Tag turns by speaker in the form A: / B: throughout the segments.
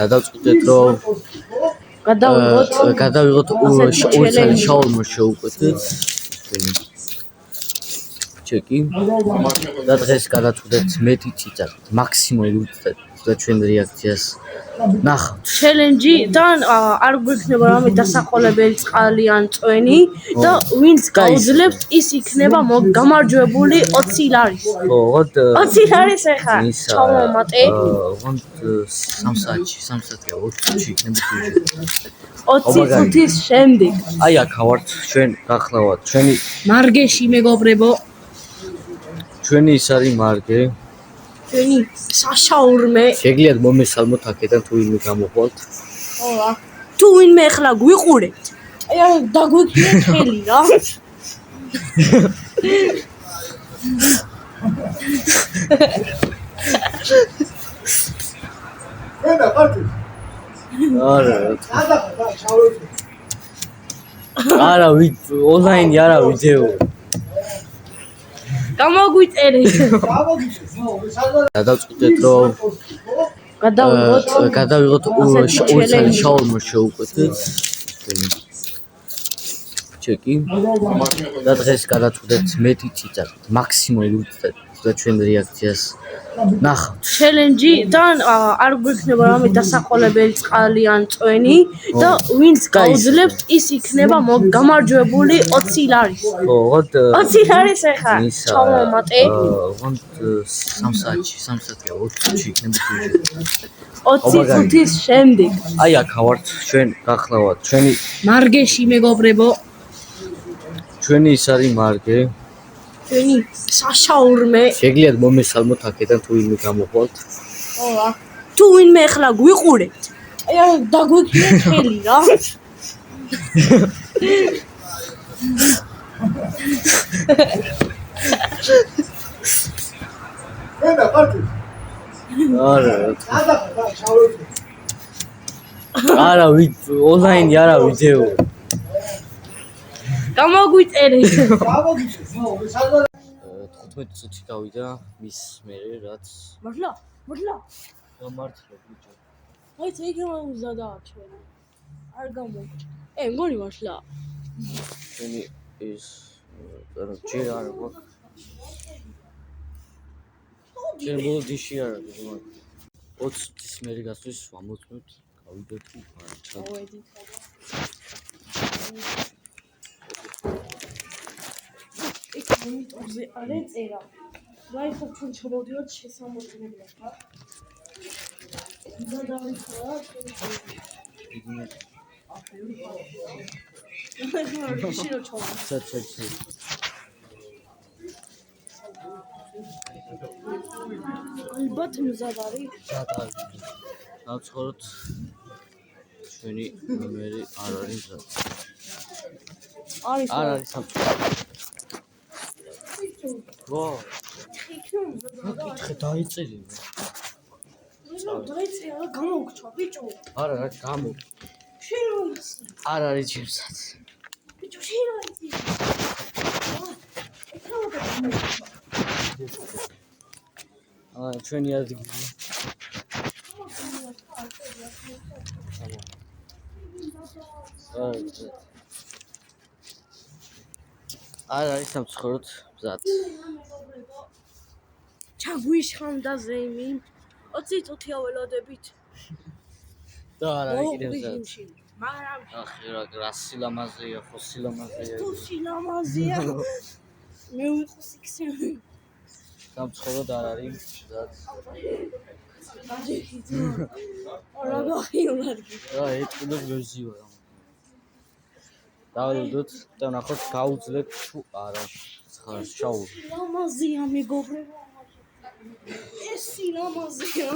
A: გადავწყვიტეთ რომ გადავიღოთ შაურმა შევუკვეთეთ ჩეკი და დღეს გადავწყვიტეთ მეტი ციცაბით მაქსიმალურად და ჩვენ რეაქციას ნახავთ
B: ჩელენჯიდან არ გვექნება რამე დასახველებელი წყალი ან წვენი და ვინც გაუძლებს ის იქნება გამარჯვებული 20 ლარის.
A: ხო,
B: 20 ლარის ახლა ჩავამატე.
A: ოღონდ 3 საათში 20 წუთში იქნება
B: 20 წუთის შემდეგ.
A: აი აქ ვართ ჩვენ გახლავთ ჩვენი
B: მარგეში მეგობრებო.
A: ჩვენი ის არის მარგე.
B: ჩვენი საშაურმე.
A: შეგიძლიათ მომესალმოთ აქედან თუ ვინმე გამოყვალთ.
B: ხო, თუ ვინმე ახლა გვიყურებთ. აი დაგვიგია ხელი რა.
A: არა ონლაინი არა ვიდეო
B: გამოგვიწერეთ
A: გადავწყვიტეთ რომ გადავიღოთ შაურმა შევუკვეთეთ ჩეკი და დღეს გადავწყვიტეთ მეტი ციცაბით მაქსიმალურად და ჩვენ რეაქციას ნახავთ
B: ჩელენჯიდან არ გვექნება რამე დასახველებელი წყალი ან წვენი და ვინც გაუძლებს ის იქნება გამარჯვებული 20 ლარის.
A: ხო, ოღონდ
B: 20 ლარის ახლა ჩავამატე.
A: ოღონდ 3 საათში 20 წუთში იქნება
B: 20 წუთის შემდეგ.
A: აი აქ ვართ ჩვენ გახლავთ ჩვენი
B: მარგეში მეგობრებო.
A: ჩვენი ის არის მარგე.
B: ჩვენი საშაურმე.
A: შეგიძლიათ მომესალმოთ აქედან თუ ვინმე გამოყვალთ.
B: ხო, თუ ვინმე ახლა გვიყურებთ. აი დაგვიგია ხელი რა.
A: არა ონლაინი არა ვიდეო
B: გამოგვიწერეთ
A: 15 წუთი გავიდა მის მერე რაც
B: მართლა
A: გამართლა ბიჭო
B: აი ეგრე უზადაა ჩვენ არ გამოგჭ მგონი მართლა
A: ჩვენი ის ჯერ არა გვაქვს ჯერ მოდიში არა 20 წუთის მერე გასვლის ვამოწმოთ გავიდეთ
B: ჩავედით იქ მონიტორზე არ ეწერა რა ეხლა ჩვენ ჩამოდივართ შესამოწმებლად რა ზადავიქა ალბათ მზად არის
A: დავცხოვროთ ჩვენი ნომერი არ არის მზად არ არის ვა იქ დაიწერე
B: დაიწერა გამოგჩა ბიჭო
A: არა გამო
B: შენ როიცი
A: არ არის ჩემსაც
B: ბიჭო შენ როიცი
A: ჩვენი ადგილი არ არის სამცხოვროთ მზად
B: ჩაგვიშხამდა ზეიმი 20 წუთია ველოდებით
A: და არა კიდევ მზად
B: მაგრამ
A: ახი რა სილამაზეა ხო სილამაზეა
B: თუ სილამაზეა მე ვიყოს იქზე
A: სამცხოვროთ არ არის მზად
B: რა გახიუნად
A: რა ეტყუდოს ვერზიო რა დავიდოთ და ნახოთ გაუძლებთ თუ არა შაური
B: სილამაზეა მეგობრებო ეს სილამაზეა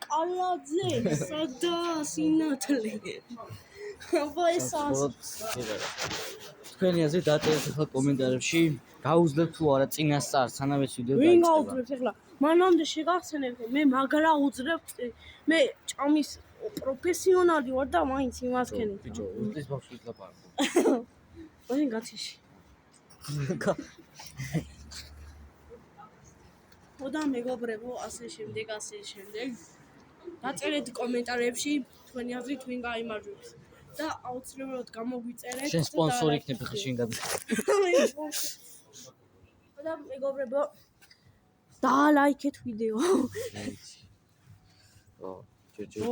B: კალაძე სადა სინათლე აბა ესაა
A: თქვენი აზრით დაწერეთ ახლა კომენტარებში გაუძლებთ თუ არა წინასწარ სანამ ეს ვიდეო
B: დაიწყება ვინ გაუძლებთ ახლა მანამდე შეგახსენებთ მე მაგრა უძლებთ მე ჭამის პროფესიონალი ვარ და მაინც იმას ქენებ
A: ბიჭო უსტის ბავშვი ლაპარაკობ
B: ვინ გათიში ხოდა მეგობრებო ასე შემდეგ დაწერეთ კომენტარებში თქვენი აზრით ვინ გაიმარჯვებს და აუცილებლად გამოგვიწერეთ
A: შენ სპონსორი იქნები ხა შენ გადი.
B: და მეგობრებო დაალაიქეთ ვიდეო.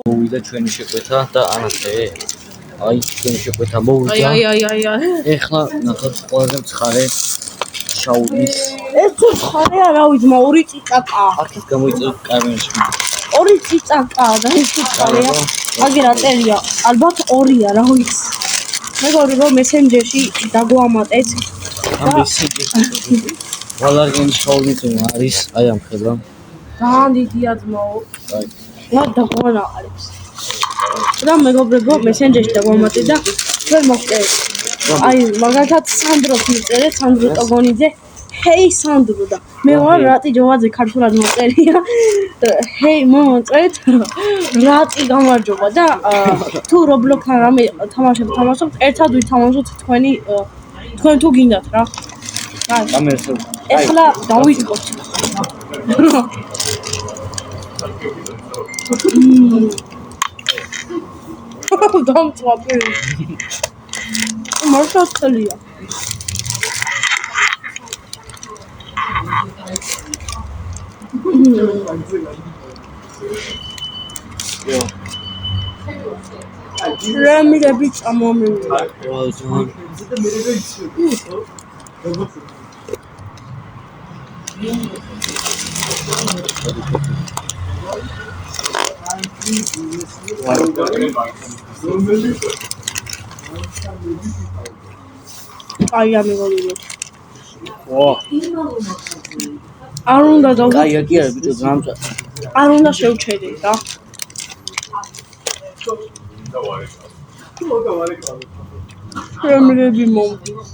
A: მოვიდა ჩვენი შეკვეთა და ანახე. აი ჩვენი შეკვეთა მოვიდა.
B: აი.
A: ეხლა ნახოთ ყველაზე მცხარე შაულის.
B: ეს თუ ხარია რა ვიცი, ორი წიწაკა.
A: აქეთ გამოიწერეთ კამერაში.
B: ორი წიწაკა და ეს თუ ხარია. აგერ აწერია, ალბათ ორია რა ვიცი. მეგობრებო მესენჯერში დაგვამატეთ.
A: ამ მესენჯერში. ვალარგენი შაულის არის აი ამ ხელა.
B: ძალიან დიდია ძმაო.
A: აი
B: რა დაგვანაყარებს. და მეგობრებო მესენჯერში დაგვამატეთ და ჩვენ მოვწერეთ. აი მაგალითად სანდროს მიწერეთ, სანდრო ტოგონიძე. ჰეი სანდრო და მე ვარ რატი ჯოვაძე ქართულად მოწერია. ჰეი მომწერეთ. რატი გამარჯობა და თუ Roblox-ან რამე თამაშობთ, ერთად ვითამაშოთ თქვენ თუ გინდათ რა.
A: კამერაში.
B: ეხლა დავიწყოთ. დამწვაფე. მართლა ხელია. რამირები წამომივიდა.
A: ვაუ ძმან.
B: აი ამეგოლიო.
A: ვა.
B: არ უნდა დავი.
A: აი აქ არის ბიჭო გამწვა.
B: არ უნდა შევჩერდე რა. რამირები მომდის.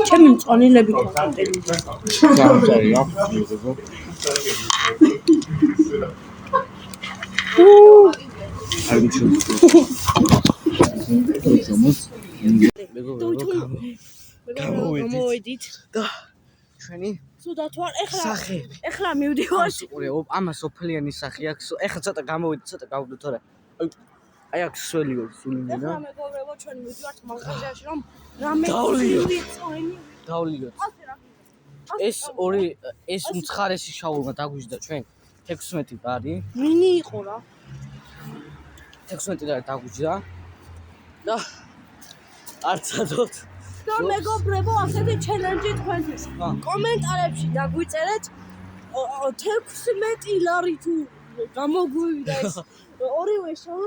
B: ჩემი მწონილები კონტენტი.
A: გამწარია. აი ბიჭო.
B: გამოვედით
A: და ჩვენი
B: სუდათ ვარ
A: სახე.
B: ეხლა მივდივართ.
A: ამას ოფლიანი სახე აქვს. ეხლა ცოტა გამოვიდი, ცოტა გავდო თორე. აი აქ სველი ვარ სულინე და.
B: ეხლა მეგობრებო ჩვენ მივდივართ მაღაზიაში რომ რამე
A: დავლიოთ. ეს ორი ეს მცხარესი შაურმა დაგვიჯდა ჩვენ 16 ბარი.
B: მინი იყო რა.
A: 16 ლარი დაგვიჯდა. და არცადოთ.
B: და მეგობრებო ასეთი ჩელენჯი თქვენთვის. კომენტარებში დაგვიწერეთ 16 ლარი თუ გამოგვივიდა ეს ორივე შოუ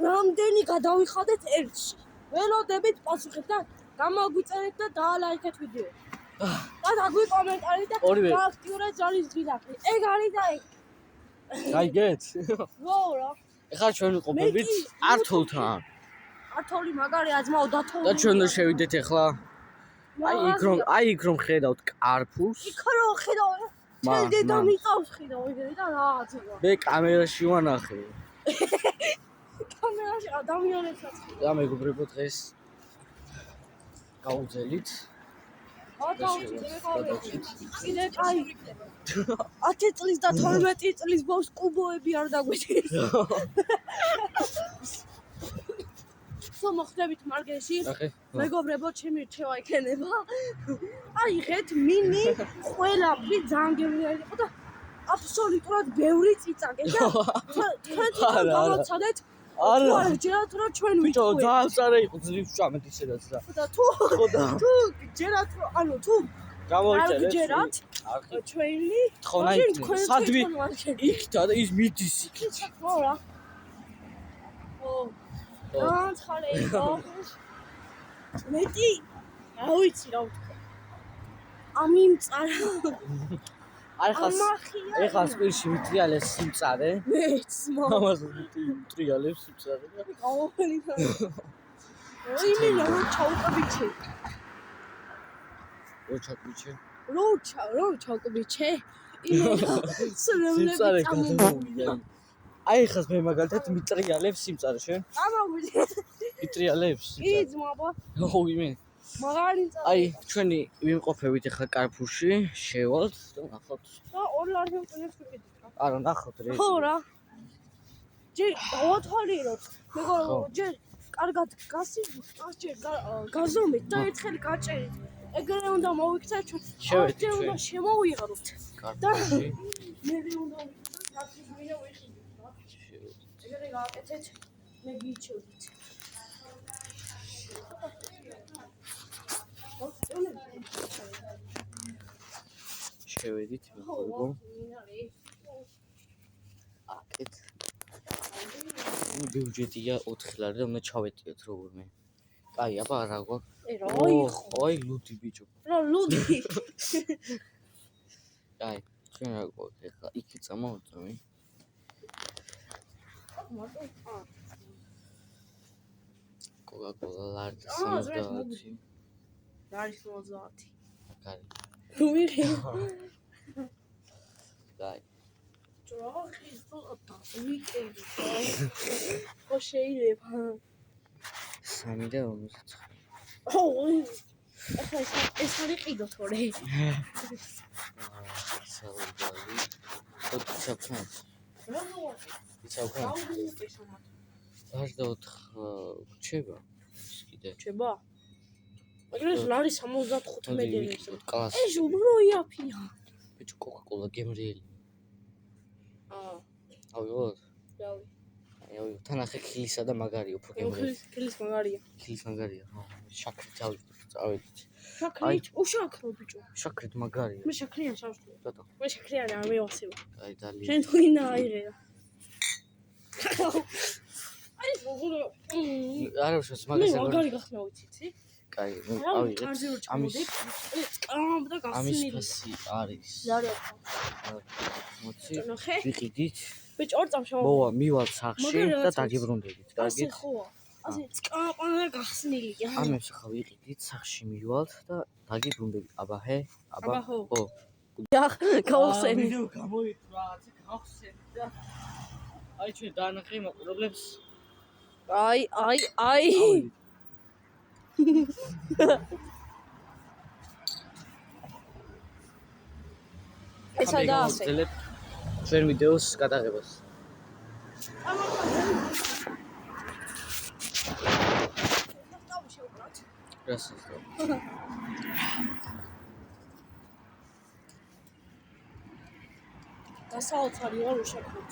B: რამდენი გადავიხადეთ ერთში. ველოდებით პასუხებს და გამოგვიწერეთ და დაალაიქეთ ვიდეო. და დაგვიკომენტარეთ და დააქტიურეთ ზალის ძილაკი. ეგ არის და ეგ.
A: გაიგეთ?
B: ვაუ რა.
A: ეხლა ჩვენ ვიყოფებით ართოლთან.
B: ართოლი მაგარია ძმაო დათოვლი.
A: და ჩვენ უნდა შევიდეთ ეხლა აი იქ რომ ხედავთ კარფურს.
B: იქ რომ ხედავ. ჩელდე და მიყავს ხედავ და რაღაცა.
A: მე კამერაში ვანახე.
B: კამერაში ადამიანებსაც.
A: და მეგობრებო დღეს გავუძელით.
B: კიდე კაი 10 წლის და 12 წლის ბავშვს კუბოები არ დაგვეჭირს. სულ მოხდებით მარგეში. მეგობრებო, ჩემი რჩევა იქნება. აიღეთ მინი, ყველაფერი ძალიან გემრიელი იყო და აბსოლუტურად ბევრი წიწაკე და თქვენ გამოცადეთ. არა, ჯერათ რომ ჩვენ ვიყავით.
A: ბიჭო, ძალიან წარე იყო ძლივს ჭამეთ ისედაც რა.
B: და თუ ჯერათ რომ ანუ თუ
A: გამოიწერეთ.
B: ჯერათ ჩვენი
A: თხონა იქნება. სადვი იქ და ის მიდის იქ.
B: ხო რა. ო ანცხარე იყო. მეტი არ ვიცი რა ვთქვა. ამიმწარა.
A: ეხლა სპირში ვიტრიალებს სიმწარე.
B: მეც
A: ამას ვიტრიალებს სიმწარე.
B: გავოფენით. იმენა რო ჩაუკაბიჩე. რო ჩაუკაბიჩე. იმენა სულელები წამოვიდა.
A: აი ხას მე მაგალითად მიტრიალებს სიმწარე შენ?
B: ამავიდე.
A: მიტრიალებს?
B: იძმობა.
A: ო იმე.
B: მაგარი წამო.
A: აი ჩვენი ვიმყოფებით ახლა კარფურში, შევალთ და ნახავთ.
B: და ორ ლარი უკუნებს ვიყიდით რა.
A: არა, ნახავთ რე.
B: ხო რა. ჯერ დავათვალიეროთ. მეგობრებო, ჯერ კარგად გასიგოთ, ჯერ გაზომეთ და ერთხელ გაჭერით. ეგრე უნდა მოვიქცეთ ჩვენ.
A: შევედით
B: ჯერ უნდა
A: ჩვენ.
B: შემოვიღოთ.
A: კარფურში.
B: მე უნდა ვიქცეთ, საქმე მინდა ვიხიდით რა. ეგრე გააკეთეთ, მე გიჩვდით.
A: შევედით მეგობრებო. აკეთ. ბიუჯეტია 4 ლარი და უნდა ჩავეტიოთ როგორმე. კაი, აბა რა გვაქვს? აი ლუდი ბიჭო.
B: რა ლუდი.
A: კაი, ჩვენ რა გვაქვს ახლა? იქი წამოვწევი. კოკა-კოლა ლარი 70.
B: არის 90.
A: კაი.
B: ვიღე.
A: კაი.
B: ჯოხი სულტა ვიკენდი. ხო შეიძლება.
A: 3 და 59.
B: ო, ახლა ეს არის ყიდო თორე.
A: საუბარი. ხოთი ჩაფნა.
B: რა მოვა?
A: იცავქა? არ დავთ რჩება. კიდე.
B: ჩება. მაგრამ ლარი 75-მედელებს.
A: კლასი.
B: ეს უბრო იაფია.
A: ბიჭო კოკა-კოლა გემრიელი.
B: აა,
A: ავიღოთ.
B: რავი.
A: აი, თანახე ქილისა და მაგარი უფრო გემრიელი.
B: ქილის მაგარია.
A: ქილის მაგარია. შაქრით წავედით.
B: შაქრით, უშაქრო ბიჭო.
A: შაქრით მაგარია.
B: მე შაქრიან შავშტო.
A: ბატონო.
B: მე შაქრიანი არ მევასება.
A: აი დალი.
B: შენ თუ გინდა აიღერა. აი მოგულო.
A: არა ვშოს
B: მე
A: მაგას
B: მაგარი გახსნა ვიცი?
A: კაი,
B: რავი, კარზე რო ჩამოდებ. სკამ და
A: ამის
B: გახსნილი.
A: ფასი არის.
B: ზარია.
A: მოცი.
B: ნახე.
A: ვიყიდით.
B: ბიჭო, ორ წამს შემო.
A: მოვა, მივალ სახში
B: მაგარი
A: და
B: რაღაცა
A: დაგიბრუნდებით.
B: ასე
A: კარგით?
B: ხოა. ასე სკამ და გახსნილია.
A: ამებს ახლა ვიყიდით, სახში მივალთ და დაგიბრუნდებით. აბა ჰე?
B: აბა ხო.
A: ო.
B: ჯახ, გავხსენი.
A: ვიდეო გამოიწვა, ასე გავხსენი და აი ჩვენ დაანახე მაყურებლებს.
B: აი. ესა და ასე.
A: ჩვენ ვიდეოს გადაღებას. რასაც და
B: გასაოცარი ვარ უშაქროთ.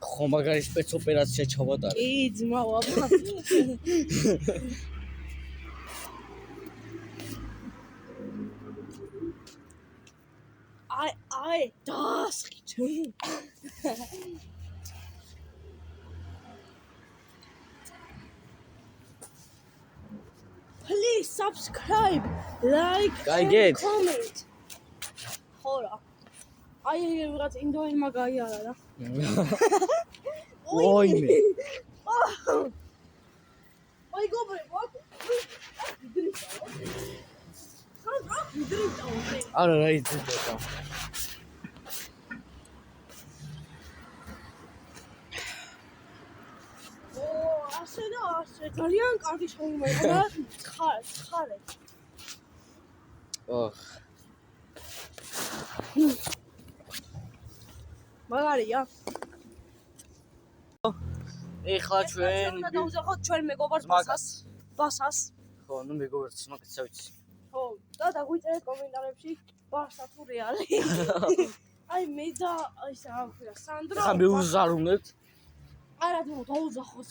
A: ხო მაგარი სპეცოპერაცია ჩავატარე.
B: კი, ძმა ვაბა. აი, დაასხით. Please subscribe, like,
A: Გაიგეთ?
B: comment. ხორა. აი რაღაც ინდოელმა გაიარა რა.
A: ოიმე.
B: აი გობრებო.
A: არა რა იცოდა.
B: ასე და ასე. ძალიან კარგი შემოიღო და ცხარე.
A: ოხ.
B: მაგარია.
A: ეხლა ჩვენ
B: უნდა დავუძახოთ ჩვენ მეგობარს ბასას.
A: ხო, ნუ მეგობარს მაგაც ვიცი.
B: ხო, და დაგვიწერეთ კომენტარებში ბარსა თუ რეალი. აი მე და აი სა სანდრო.
A: ხა მეუზარუნებთ.
B: არა თუ დავუძახოს.